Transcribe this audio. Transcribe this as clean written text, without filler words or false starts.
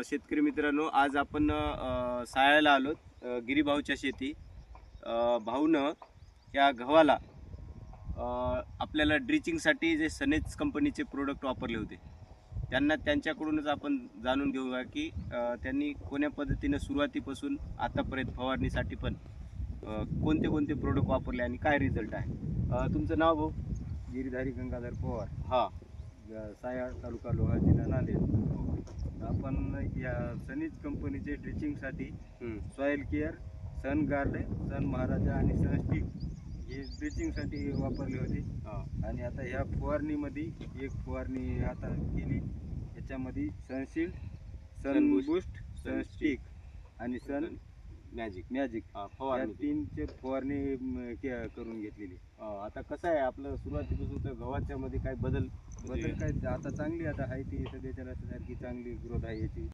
शेतकरी मित्रांनो, आज आपण सायाला आलो गिरीभाऊच्या शेती. भाऊनं या गव्हाला आपल्याला ड्रिचिंगसाठी जे सनेज कंपनीचे प्रोडक्ट वापरले होते, त्यांच्याकडूनच आपण जाणून घेऊया की त्यांनी कोण्या पद्धतीने सुरुवातीपासून आतापर्यंत फवारणीसाठी पण कोणते कोणते प्रोडक्ट वापरले आणि काय रिझल्ट आहे. तुमचं नाव भाऊ? गिरीधारी गंगाधर पवार, हां. साया, तालुका लोहा, जिल्हा नांदेड. आपण या सनीज कंपनीचे ड्रिचिंगसाठी सॉइल केअर, सन गार्ड, सन महाराजा आणि सन स्टिक हे ड्रिचिंगसाठी वापरले होते. आणि आता ह्या फवारणीमध्ये एक फवारणी आता केली, याच्यामध्ये सनशील्ड, सन बूस्ट, सन स्टिक आणि सन मॅजिक या फवारणी. तीनचे फवारणी करून घेतलेली. आता कसं आहे आपलं सुरुवातीपासून तर गव्हाच्या मध्ये काय बदल काय आता चांगली आता आहे ती सध्याच्या सारखी चांगली ग्रोथ आहे याची.